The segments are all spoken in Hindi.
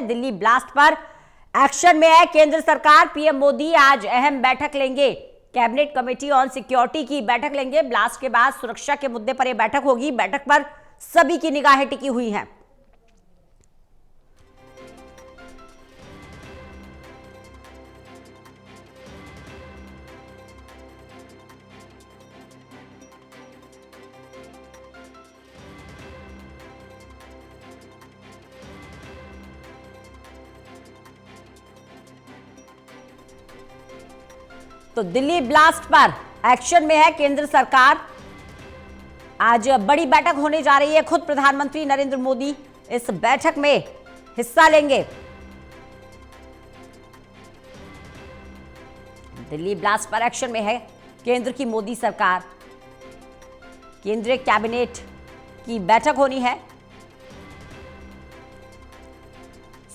दिल्ली ब्लास्ट पर एक्शन में है केंद्र सरकार। पीएम मोदी आज अहम बैठक लेंगे, कैबिनेट कमेटी ऑन सिक्योरिटी की बैठक लेंगे। ब्लास्ट के बाद सुरक्षा के मुद्दे पर यह बैठक होगी। बैठक पर सभी की निगाहें टिकी हुई हैं। तो दिल्ली ब्लास्ट पर एक्शन में है केंद्र सरकार। आज बड़ी बैठक होने जा रही है। खुद प्रधानमंत्री नरेंद्र मोदी इस बैठक में हिस्सा लेंगे। दिल्ली ब्लास्ट पर एक्शन में है केंद्र की मोदी सरकार। केंद्रीय कैबिनेट की बैठक होनी है।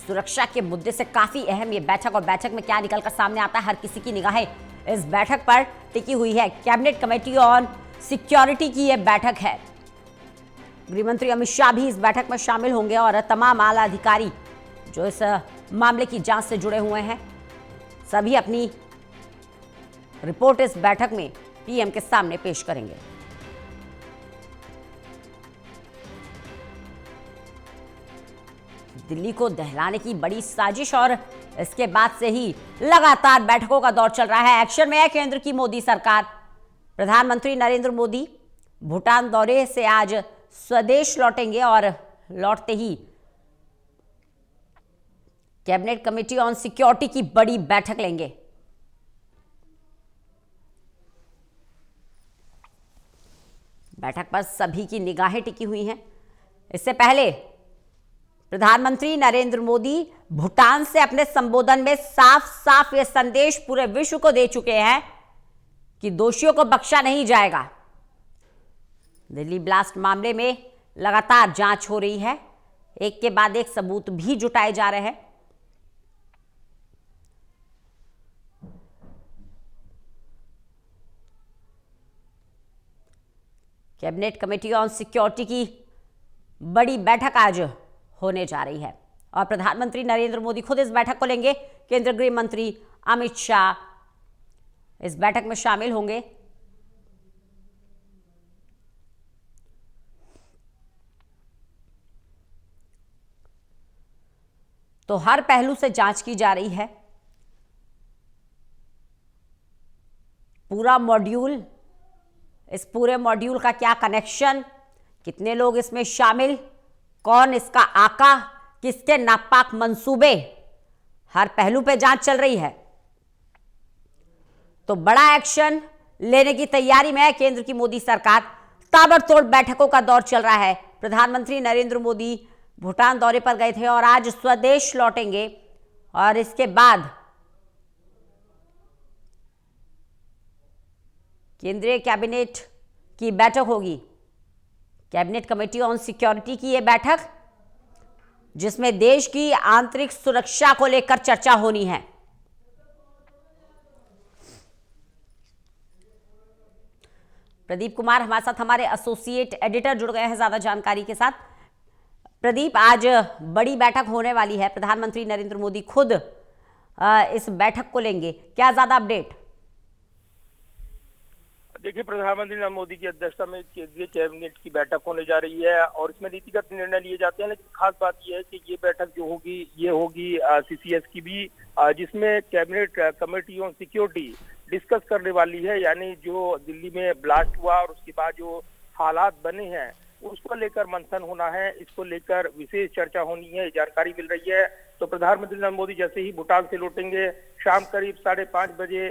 सुरक्षा के मुद्दे से काफी अहम ये बैठक, और बैठक में क्या निकलकर सामने आता है, हर किसी की निगाहें इस बैठक पर टिकी हुई है। कैबिनेट कमेटी ऑन सिक्योरिटी की यह बैठक है। गृहमंत्री अमित शाह भी इस बैठक में शामिल होंगे और तमाम आला अधिकारी जो इस मामले की जांच से जुड़े हुए हैं, सभी अपनी रिपोर्ट इस बैठक में पीएम के सामने पेश करेंगे। दिल्ली को दहलाने की बड़ी साजिश, और इसके बाद से ही लगातार बैठकों का दौर चल रहा है। एक्शन में है केंद्र की मोदी सरकार। प्रधानमंत्री नरेंद्र मोदी भूटान दौरे से आज स्वदेश लौटेंगे और लौटते ही कैबिनेट कमेटी ऑन सिक्योरिटी की बड़ी बैठक लेंगे। बैठक पर सभी की निगाहें टिकी हुई हैं। इससे पहले प्रधानमंत्री नरेंद्र मोदी भूटान से अपने संबोधन में साफ साफ यह संदेश पूरे विश्व को दे चुके हैं कि दोषियों को बख्शा नहीं जाएगा। दिल्ली ब्लास्ट मामले में लगातार जांच हो रही है। एक के बाद एक सबूत भी जुटाए जा रहे हैं। कैबिनेट कमेटी ऑन सिक्योरिटी की बड़ी बैठक आज होने जा रही है और प्रधानमंत्री नरेंद्र मोदी खुद इस बैठक को लेंगे। केंद्रीय गृह मंत्री अमित शाह इस बैठक में शामिल होंगे। तो हर पहलू से जांच की जा रही है। पूरा मॉड्यूल, इस पूरे मॉड्यूल का क्या कनेक्शन, कितने लोग इसमें शामिल, कौन इसका आका, किसके नापाक मंसूबे, हर पहलू पे जांच चल रही है। तो बड़ा एक्शन लेने की तैयारी में है केंद्र की मोदी सरकार। ताबड़तोड़ बैठकों का दौर चल रहा है। प्रधानमंत्री नरेंद्र मोदी भूटान दौरे पर गए थे और आज स्वदेश लौटेंगे और इसके बाद केंद्रीय कैबिनेट की बैठक होगी। कैबिनेट कमेटी ऑन सिक्योरिटी की यह बैठक, जिसमें देश की आंतरिक सुरक्षा को लेकर चर्चा होनी है। प्रदीप कुमार हमारे साथ, हमारे एसोसिएट एडिटर जुड़ गए हैं ज्यादा जानकारी के साथ। प्रदीप, आज बड़ी बैठक होने वाली है। प्रधानमंत्री नरेंद्र मोदी खुद इस बैठक को लेंगे, क्या ज्यादा अपडेट? देखिए, प्रधानमंत्री नरेंद्र मोदी की अध्यक्षता में केंद्रीय कैबिनेट की बैठक होने जा रही है और इसमें नीतिगत निर्णय लिए जाते हैं। लेकिन खास बात यह है कि ये बैठक जो होगी ये होगी सीसीएस की भी, जिसमें cabinet committee on security discuss करने वाली है। यानी जो दिल्ली में ब्लास्ट हुआ और उसके बाद जो हालात बने हैं उसको लेकर मंथन होना है, इसको लेकर विशेष चर्चा होनी है, जानकारी मिल रही है। तो प्रधानमंत्री नरेंद्र मोदी जैसे ही भूटान से लौटेंगे, शाम करीब 5:30 बजे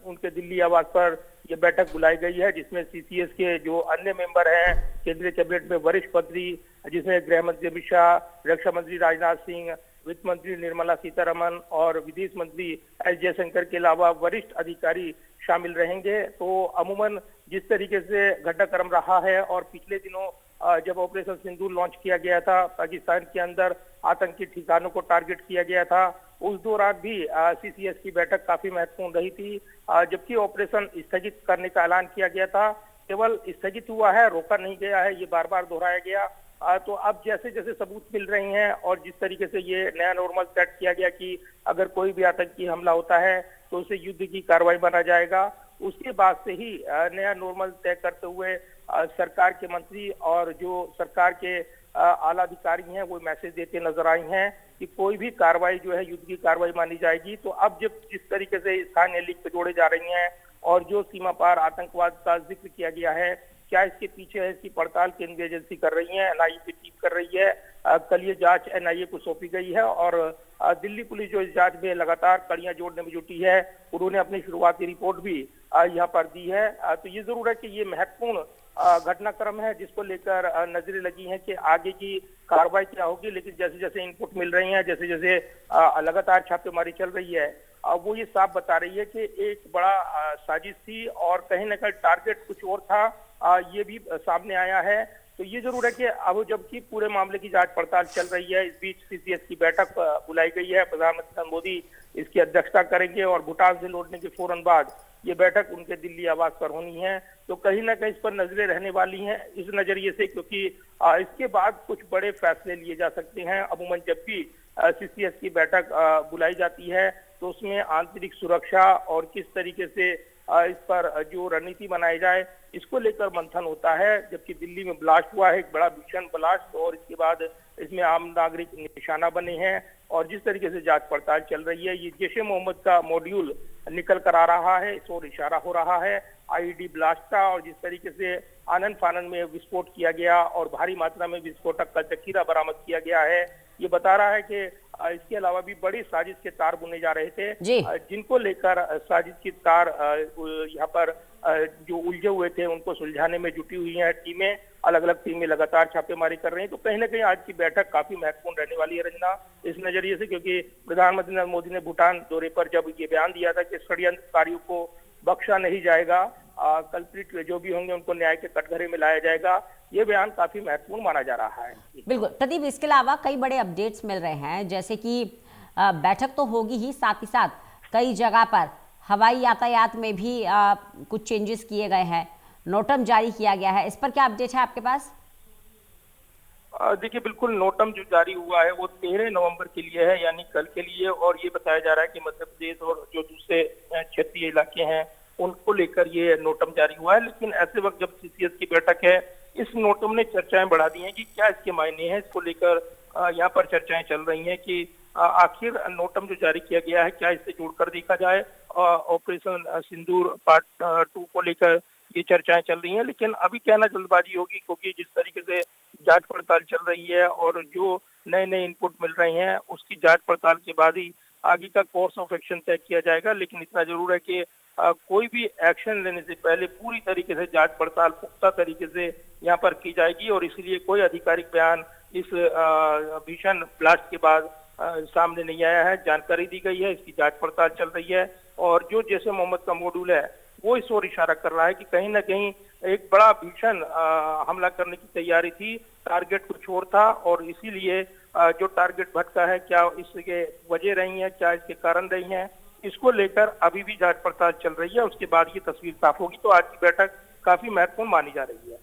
उनके दिल्ली आवास पर यह बैठक बुलाई गई है, जिसमें सीसीएस के जो अन्य मेंबर हैं, केंद्रीय कैबिनेट में वरिष्ठ मंत्री, जिसमें गृह मंत्री अमित शाह, रक्षा मंत्री राजनाथ सिंह, वित्त मंत्री निर्मला सीतारमन और विदेश मंत्री एस जयशंकर के अलावा वरिष्ठ अधिकारी शामिल रहेंगे। तो अमूमन जिस तरीके से घटनाक्रम रहा है और पिछले दिनों जब ऑपरेशन सिंदूर लॉन्च किया गया था, पाकिस्तान के अंदर आतंकी ठिकानों को टारगेट किया गया था, उस दौरान भी सीसीएस की बैठक काफी महत्वपूर्ण रही थी। जबकि ऑपरेशन स्थगित करने का ऐलान किया गया था, केवल स्थगित हुआ है, रोका नहीं गया है, ये बार बार दोहराया गया। तो अब जैसे जैसे सबूत मिल रहे हैं और जिस तरीके से ये नया नॉर्मल सेट किया गया कि अगर कोई भी आतंकी हमला होता है तो उसे युद्ध की कार्रवाई माना जाएगा, उसके बाद से ही नया नॉर्मल तय करते हुए सरकार के मंत्री और जो सरकार के आला अधिकारी हैं वो मैसेज देते नजर आए हैं कि कोई भी कार्रवाई जो है युद्ध की कार्रवाई मानी जाएगी। तो अब जब जिस तरीके से स्थानीय लीग पे जोड़े जा रही हैं और जो सीमा पार आतंकवाद का जिक्र किया गया है, क्या इसके पीछे है, इसकी पड़ताल केंद्रीय एजेंसी कर रही है, एनआईए की टीम कर रही है। कल ये जांच एनआईए को सौंपी गई है और दिल्ली पुलिस जो इस जांच में लगातार कड़ियां जोड़ने में जुटी है, उन्होंने अपनी शुरुआती रिपोर्ट भी यहाँ पर दी है। तो ये जरूर है कि ये महत्वपूर्ण घटनाक्रम है जिसको लेकर नजरें लगी हैं कि आगे की कार्रवाई क्या होगी। लेकिन जैसे जैसे इनपुट मिल रही हैं, जैसे जैसे लगातार छापेमारी चल रही है, वो ये साफ बता रही है कि एक बड़ा साजिश थी और कहीं ना कहीं टारगेट कुछ और था, ये भी सामने आया है। तो ये जरूर है कि अब जबकि पूरे मामले की जांच पड़ताल चल रही है, इस बीच सीसीएस की बैठक बुलाई गई है। प्रधानमंत्री नरेंद्र मोदी इसकी अध्यक्षता करेंगे और भूटान से लौटने के फौरन बाद ये बैठक उनके दिल्ली आवास पर होनी है। तो कहीं ना कहीं इस पर नजरें रहने वाली हैं इस नजरिए से, क्योंकि इसके बाद कुछ बड़े फैसले लिए जा सकते हैं। अमूमन जब भी सीसीएस की बैठक बुलाई जाती है तो उसमें आंतरिक सुरक्षा और किस तरीके से इस पर जो रणनीति बनाई जाए इसको लेकर मंथन होता है। जबकि दिल्ली में ब्लास्ट हुआ है, एक बड़ा भीषण ब्लास्ट, और इसके बाद इसमें आम नागरिक निशाना बने हैं और जिस तरीके से जांच पड़ताल चल रही है, ये जैश ए मोहम्मद का मॉड्यूल निकल कर आ रहा है, इस ओर इशारा हो रहा है आईईडी ब्लास्ट का। और जिस तरीके से आनन फानन में विस्फोट किया गया और भारी मात्रा में विस्फोटक का जखीरा बरामद किया गया है, ये बता रहा है कि इसके अलावा भी बड़ी साजिश के तार बुने जा रहे थे, जिनको लेकर साजिश की तार यहाँ पर जो उलझे हुए थे उनको सुलझाने में जुटी हुई हैं टीमें। अलग अलग टीमें लगातार छापेमारी कर रही हैं। तो कहीं ना कहीं आज की बैठक काफी महत्वपूर्ण रहने वाली है रंजना, इस नजरिए से, क्योंकि प्रधानमंत्री नरेंद्र मोदी ने भूटान दौरे पर जब ये बयान दिया था कि षड्यंत्रकारियों को बख्शा नहीं जाएगा, कल्प्रिट जो भी होंगे उनको न्याय के कटघरे में लाया जाएगा, ये बयान काफी महत्वपूर्ण माना जा रहा है। बिल्कुल प्रदीप, इसके अलावा कई बड़े अपडेट्स मिल रहे हैं, जैसे कि बैठक तो होगी ही, साथ ही साथ कई जगह पर हवाई यातायात में भी कुछ चेंजेस किए गए हैं, नोटम जारी किया गया है, इस पर क्या अपडेट है आपके पास? देखिए, बिल्कुल नोटम जो जारी हुआ है वो 13 नवंबर के लिए है, यानी कल के लिए। और ये बताया जा रहा है कि मध्य प्रदेश और जो दूसरे क्षेत्रीय इलाके हैं उनको लेकर ये नोटम जारी हुआ है। लेकिन ऐसे वक्त जब सीसीएस की बैठक है, इस नोटम ने चर्चाएं बढ़ा दी हैं कि क्या इसके मायने हैं। इसको लेकर यहाँ पर चर्चाएं चल रही हैं कि आखिर नोटम जो जारी किया गया है क्या इससे जोड़कर देखा जाए। ऑपरेशन सिंदूर पार्ट 2 को लेकर ये चर्चाएं चल रही हैं। लेकिन अभी कहना जल्दबाजी होगी, क्योंकि जिस तरीके से जांच पड़ताल चल रही है और जो नए नए इनपुट मिल रहे हैं उसकी जांच पड़ताल के बाद ही आगे का कोर्स ऑफ एक्शन तय किया जाएगा। लेकिन इतना जरूर है कि कोई भी एक्शन लेने से पहले पूरी तरीके से जांच पड़ताल पुख्ता तरीके से यहाँ पर की जाएगी और इसलिए कोई आधिकारिक बयान इस भीषण ब्लास्ट के बाद सामने नहीं आया है। जानकारी दी गई है, इसकी जांच पड़ताल चल रही है और जो जैश ए मोहम्मद का मॉड्यूल है वो इस ओर इशारा कर रहा है कि कहीं ना कहीं एक बड़ा भीषण हमला करने की तैयारी थी, टारगेट कुछ और था और इसीलिए जो टारगेट भटका है, क्या इसके वजह रही है, क्या इसके कारण रही हैं, इसको लेकर अभी भी जांच पड़ताल चल रही है। उसके बाद ये तस्वीर साफ होगी। तो आज की बैठक काफी महत्वपूर्ण मानी जा रही है।